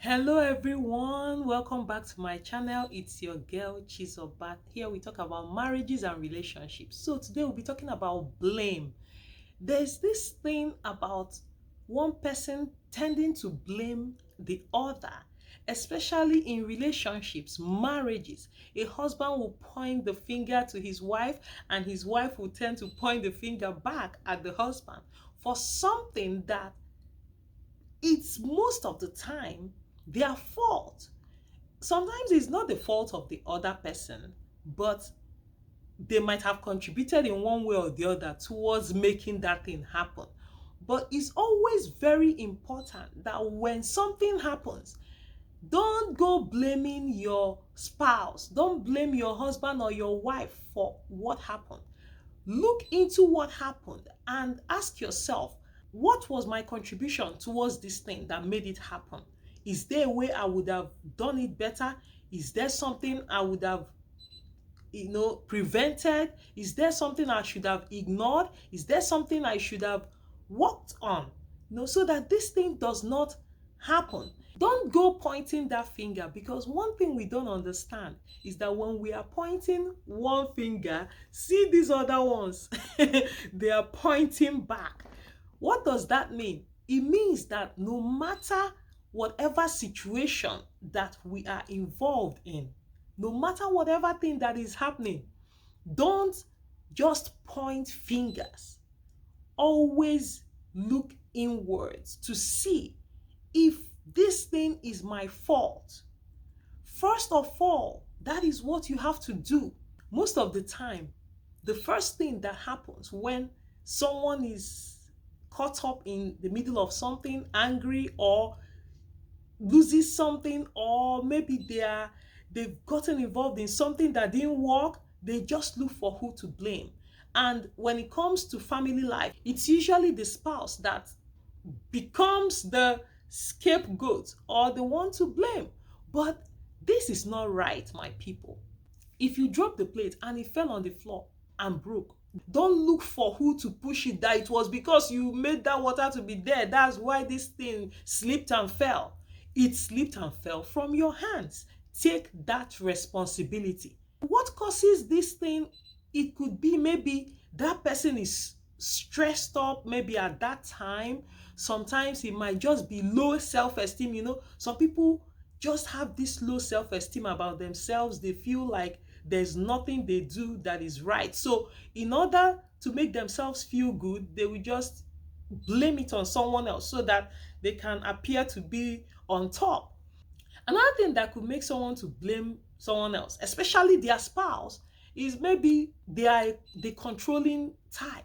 Hello everyone, welcome back to my channel. It's your girl Chizobat. Here we talk about marriages and relationships. So today we'll be talking about blame. There's this thing about one person tending to blame the other, especially in relationships, marriages. A husband will point the finger to his wife and his wife will tend to point the finger back at the husband for something that it's most of the time their fault. Sometimes it's not the fault of the other person, but they might have contributed in one way or the other towards making that thing happen. But it's always very important that when something happens, don't go blaming your spouse, don't blame your husband or your wife for what happened. Look into what happened and ask yourself, what was my contribution towards this thing that made it happen? Is there a way I would have done it better? Is there something I would have prevented? Is there something I should have ignored? Is there something I should have worked on, so that this thing does not happen? Don't go pointing that finger, because one thing we don't understand is that when we are pointing one finger, see these other ones they are pointing back. What does that mean? It means that no matter whatever situation that we are involved in, no matter whatever thing that is happening, don't just point fingers. Always look inwards to see if this thing is my fault. First of all, that is what you have to do. Most of the time, the first thing that happens when someone is caught up in the middle of something, angry, or loses something, or maybe they've gotten involved in something that didn't work, they just look for who to blame. And when it comes to family life, it's usually the spouse that becomes the scapegoat or the one to blame. But this is not right, my people. If you drop the plate and it fell on the floor and broke, don't look for who to push it, that it was because you made that water to be there, that's why this thing slipped and fell. It slipped and fell from your hands. Take that responsibility. What causes this thing? It could be maybe that person is stressed up maybe at that time. Sometimes it might just be low self-esteem. Some people just have this low self-esteem about themselves. They feel like there's nothing they do that is right. So in order to make themselves feel good, they will just blame it on someone else so that they can appear to be on top. Another thing that could make someone to blame someone else, especially their spouse, is maybe they are the controlling type.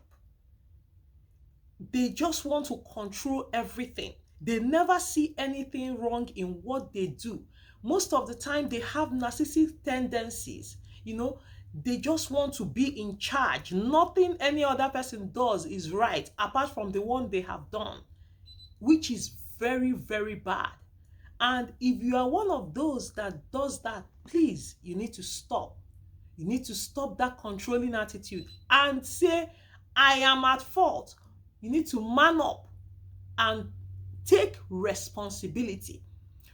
They just want to control everything. They never see anything wrong in what they do. Most of the time, they have narcissistic tendencies. They just want to be in charge. Nothing any other person does is right apart from the one they have done, which is very, very bad. And if you are one of those that does that, please, you need to stop. You need to stop that controlling attitude and say, I am at fault. You need to man up and take responsibility.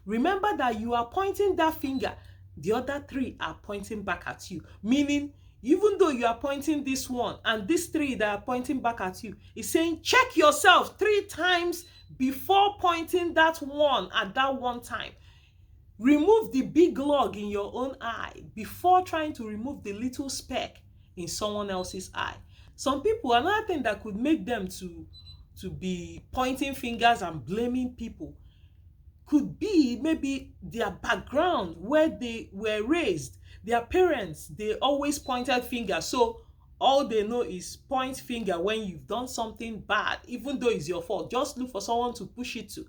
Remember that you are pointing that finger, the other three are pointing back at you. Meaning, even though you are pointing this one and these three that are pointing back at you, is saying, check yourself 3 times before pointing that one at that one time. Remove the big log in your own eye before trying to remove the little speck in someone else's eye. Some people, another thing that could make them to be pointing fingers and blaming people could be maybe their background, where they were raised. Their parents, they always pointed fingers. So all they know is point finger when you've done something bad, even though it's your fault. Just look for someone to push it to,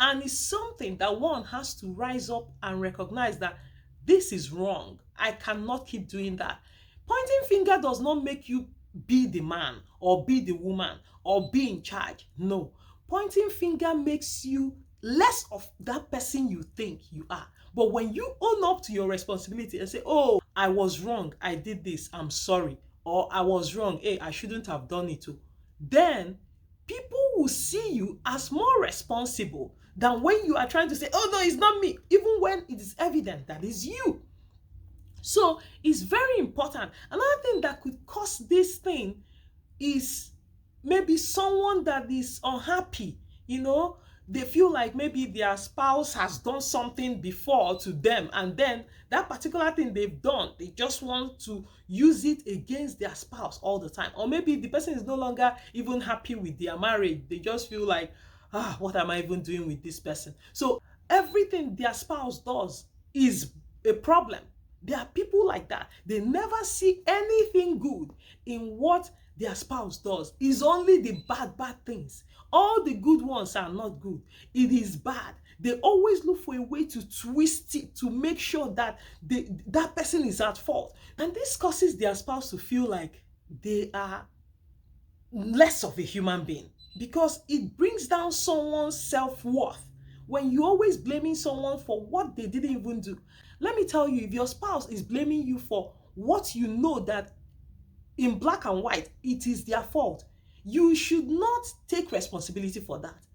And it's something that one has to rise up and recognize that this is wrong. I cannot keep doing that. Pointing finger does not make you be the man or be the woman or be in charge. No. Pointing finger makes you less of that person you think you are. But when you own up to your responsibility and say, oh, I was wrong, I did this, I'm sorry, or I was wrong, hey, I shouldn't have done it too, then people will see you as more responsible than when you are trying to say, oh no, it's not me, even when it is evident that it's you. So it's very important. Another thing that could cause this thing is maybe someone that is unhappy, you know, they feel like maybe their spouse has done something before to them, and then that particular thing they've done, they just want to use it against their spouse all the time. Or maybe the person is no longer even happy with their marriage, they just feel like, what am I even doing with this person? So everything their spouse does is a problem. There are people like that. They never see anything good in what their spouse does. It's only the bad things. All the good ones are not good. It is bad. They always look for a way to twist it to make sure that that person is at fault. And this causes their spouse to feel like they are less of a human being, because it brings down someone's self-worth when you're always blaming someone for what they didn't even do. Let me tell you, if your spouse is blaming you for what you know that in black and white it is their fault, you should not take responsibility for that.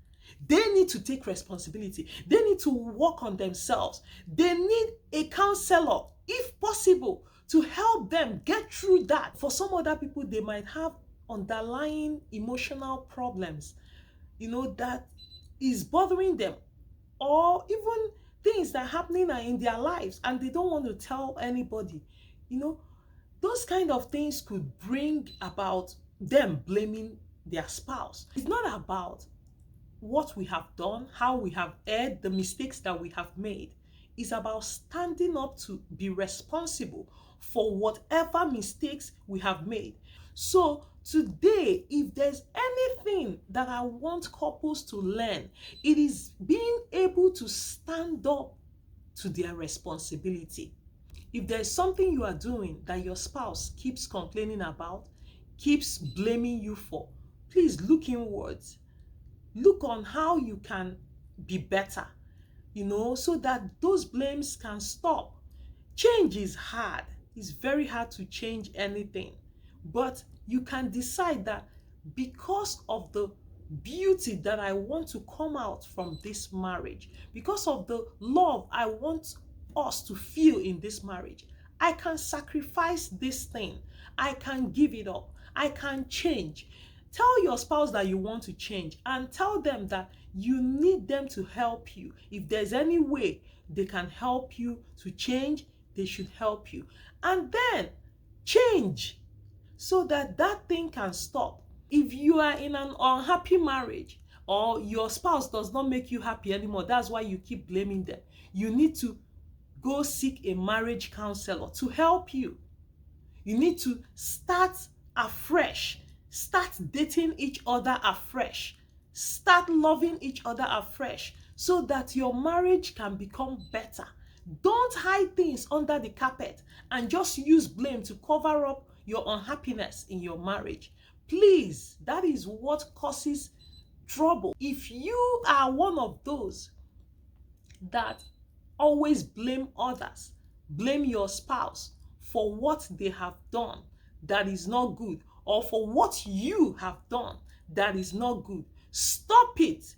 They need to take responsibility. They need to work on themselves. They need a counselor, if possible, to help them get through that. For some other people, they might have underlying emotional problems, you know, that is bothering them, or even things that are happening in their lives and they don't want to tell anybody. You know, those kind of things could bring about them blaming their spouse. It's not about what we have done, how we have erred, the mistakes that we have made. It's about standing up to be responsible for whatever mistakes we have made. So today, if there's anything that I want couples to learn, it is being able to stand up to their responsibility. If there's something you are doing that your spouse keeps complaining about, keeps blaming you for, please look inwards. Look on how you can be better, you know, so that those blames can stop. Change is hard. It's very hard to change anything. But you can decide that because of the beauty that I want to come out from this marriage, because of the love I want us to feel in this marriage, I can sacrifice this thing. I can give it up. I can change. Tell your spouse that you want to change, and tell them that you need them to help you. If there's any way they can help you to change, they should help you. And then change so that that thing can stop. If you are in an unhappy marriage, or your spouse does not make you happy anymore, that's why you keep blaming them, you need to go seek a marriage counselor to help you. You need to start afresh. Start dating each other afresh. Start loving each other afresh so that your marriage can become better. Don't hide things under the carpet and just use blame to cover up your unhappiness in your marriage. Please, that is what causes trouble. If you are one of those that always blame others, blame your spouse for what they have done that is not good, or for what you have done that is not good, stop it.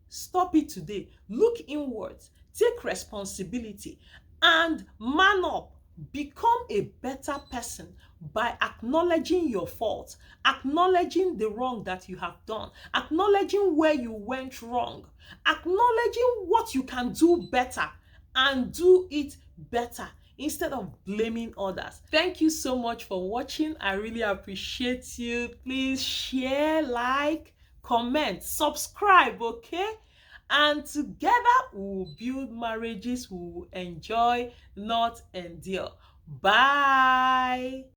Stop it today. Look inwards, take responsibility, and man up. Become a better person by acknowledging your faults, acknowledging the wrong that you have done, acknowledging where you went wrong, acknowledging what you can do better, and do it better instead of blaming others. Thank you so much for watching. I really appreciate you. Please share, like, comment, subscribe, okay? And together we will build marriages we will enjoy, not endure. Bye.